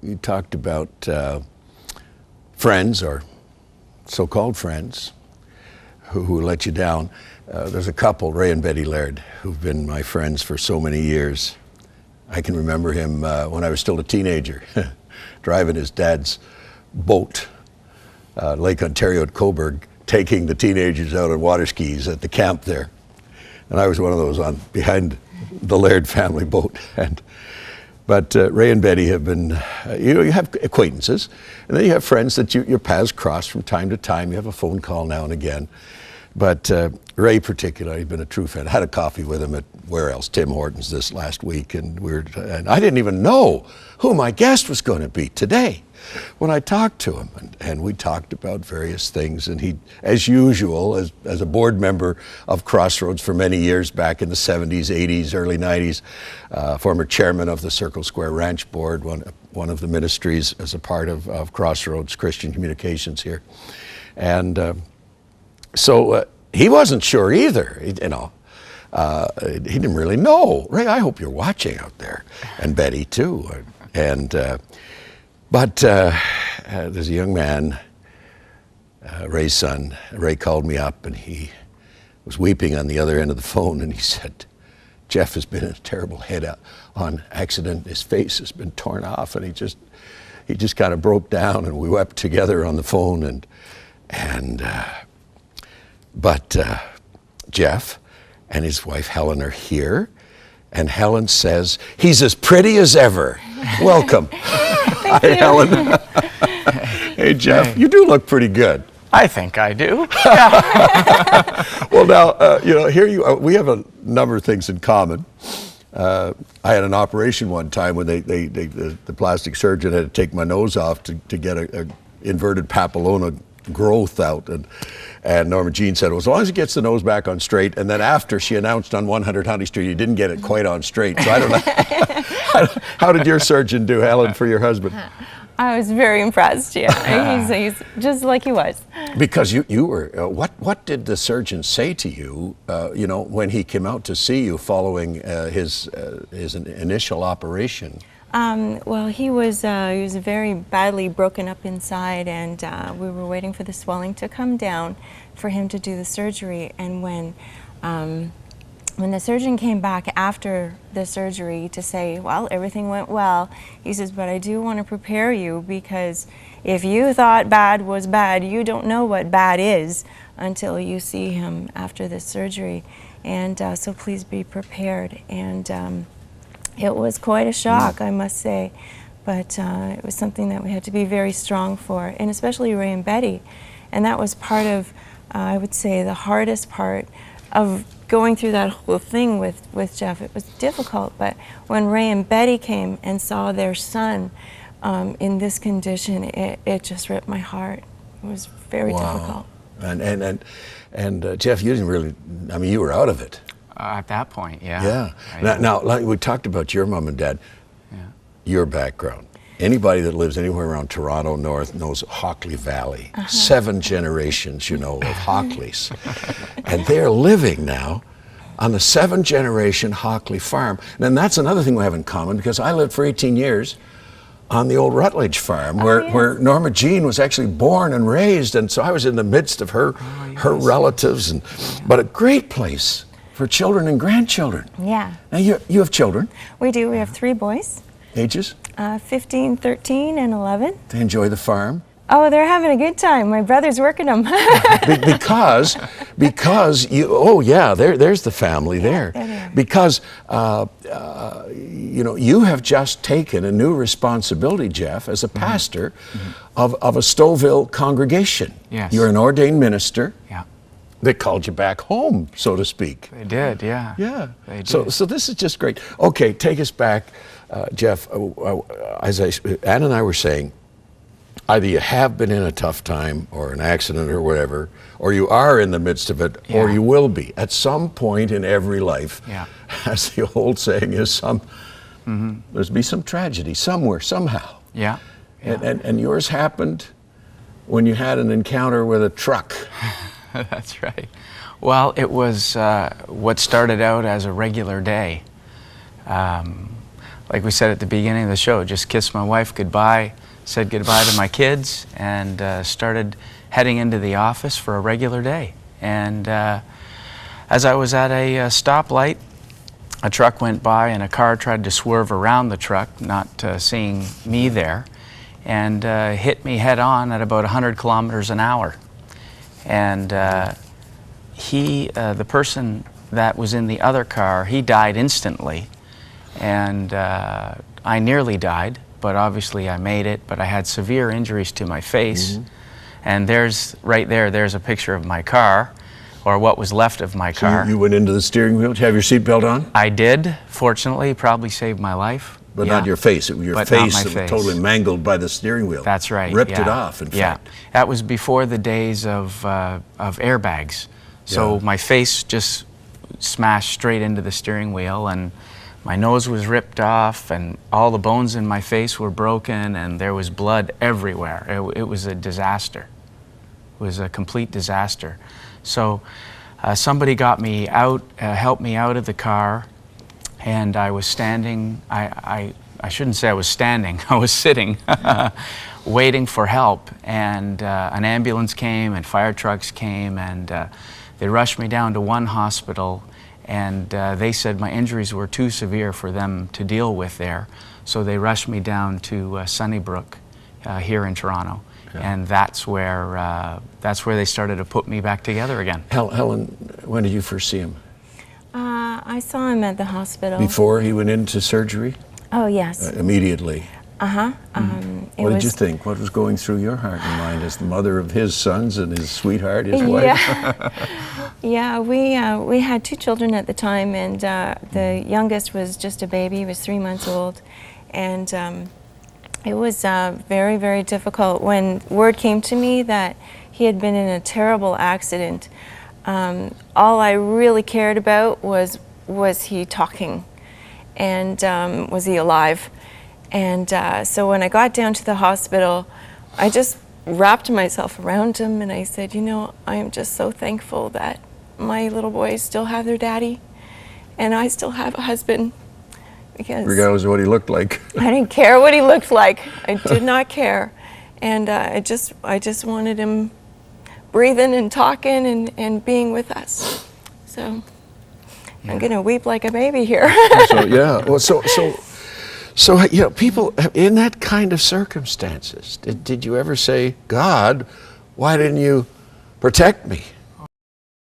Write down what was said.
you talked about friends or so-called friends who let you down. There's a couple, Ray and Betty Laird, who've been my friends for so many years. I can remember him when I was still a teenager, driving his dad's boat, Lake Ontario at Coburg, taking the teenagers out on water skis at the camp there. And I was one of those on behind the Laird family boat. But Ray and Betty have been, you have acquaintances, and then you have friends that your paths cross from time to time. You have a phone call now and again. But Ray particularly has been a true friend. I had a coffee with him at, where else, Tim Hortons this last week, and I didn't even know who my guest was going to be today when I talked to him. And we talked about various things, and he, as usual, as a board member of Crossroads for many years back in the 70s, 80s, early 90s, former chairman of the Circle Square Ranch Board, one of the ministries as a part of Crossroads Christian Communications here. And so he wasn't sure either, he didn't really know. Ray, I hope you're watching out there, and Betty too. But there's a young man, Ray's son. Ray called me up, and he was weeping on the other end of the phone, and he said, Jeff has been in a terrible head-on accident. His face has been torn off, and he just kind of broke down, and we wept together on the phone, But Jeff and his wife Helen are here, and Helen says, he's as pretty as ever. Welcome. Hi, Helen. Hey, Jeff, Hey. You do look pretty good. I think I do. Well, now, here you are. We have a number of things in common. I had an operation one time when the plastic surgeon had to take my nose off to get a inverted papilloma growth out, and Norma Jean said, well, as long as he gets the nose back on straight. And then after she announced on 100 Honey Street he didn't get it quite on straight. So I don't know. How did your surgeon do, Helen, for your husband? I was very impressed, yeah. He's just like he was. Because you were, what did the surgeon say to you, when he came out to see you following his initial operation? Well, he was very badly broken up inside, and we were waiting for the swelling to come down for him to do the surgery. And when the surgeon came back after the surgery to say, well, everything went well, he says, but I do want to prepare you, because if you thought bad was bad, you don't know what bad is until you see him after the surgery. And so please be prepared. And it was quite a shock, I must say, but it was something that we had to be very strong for, and especially Ray and Betty. And that was part of, I would say, the hardest part of going through that whole thing with Jeff. It was difficult, but when Ray and Betty came and saw their son in this condition, it just ripped my heart. It was very difficult. And Jeff, you didn't really, you were out of it. At that point, yeah. Yeah. Now, like we talked about your mom and dad, your background. Anybody that lives anywhere around Toronto North knows Hockley Valley. 7 generations, of Hockleys. And they're living now on the 7th-generation Hockley farm. And that's another thing we have in common, because I lived for 18 years on the old Rutledge farm, where Norma Jean was actually born and raised. And so I was in the midst of her relatives. But a great place for children and grandchildren. Yeah. Now, you have children. We do. We have 3 boys. Ages? 15, 13, and 11. They enjoy the farm? Oh, they're having a good time. My brother's working them. because you, there's the family there. There. Because, you have just taken a new responsibility, Jeff, as a pastor of a Stouffville congregation. Yes. You're an ordained minister. Yeah. They called you back home, so to speak. They did, yeah. Yeah. They did. So this is just great. Okay, take us back, Jeff. As Ann and I were saying, either you have been in a tough time or an accident or whatever, or you are in the midst of it, or you will be at some point in every life. Yeah. As the old saying is, there's be some tragedy somewhere, somehow. Yeah. And yours happened when you had an encounter with a truck. That's right. Well, it was what started out as a regular day. like we said at the beginning of the show, just kissed my wife goodbye, said goodbye to my kids, and started heading into the office for a regular day. And as I was at a stoplight, a truck went by and a car tried to swerve around the truck, not seeing me there, and hit me head on at about 100 kilometers an hour. And the person that was in the other car, he died instantly. And I nearly died, but obviously I made it, but I had severe injuries to my face. And there's a picture of my car, or what was left of my car. So you went into the steering wheel. Did you have your seatbelt on? I did, fortunately, probably saved my life. But not your face. Your face was totally mangled by the steering wheel. That's right. Ripped it off, in fact. That was before the days of airbags. So my face just smashed straight into the steering wheel, and my nose was ripped off, and all the bones in my face were broken, and there was blood everywhere. It was a disaster. It was a complete disaster. So somebody got me out, helped me out of the car, and I was standing, I shouldn't say I was standing, I was sitting, waiting for help, and an ambulance came and fire trucks came, and they rushed me down to one hospital, and they said my injuries were too severe for them to deal with there, so they rushed me down to Sunnybrook here in Toronto. And that's where they started to put me back together again. Helen, when did you first see him? I saw him at the hospital. Before he went into surgery? Oh, yes. Immediately? Uh-huh. What did you think? What was going through your heart and mind as the mother of his sons and his sweetheart, his wife? Yeah, we had 2 children at the time, and the youngest was just a baby. He was 3 months old. And it was very, very difficult when word came to me that he had been in a terrible accident. All I really cared about was he talking, and was he alive? And so when I got down to the hospital, I just wrapped myself around him and I said, you know, I am just so thankful that my little boys still have their daddy and I still have a husband. Because regardless of what he looked like. I didn't care what he looked like. I did not care. And I just wanted him breathing and talking and being with us. So I'm going to weep like a baby here. So you know, people in that kind of circumstances, did you ever say, God, why didn't you protect me?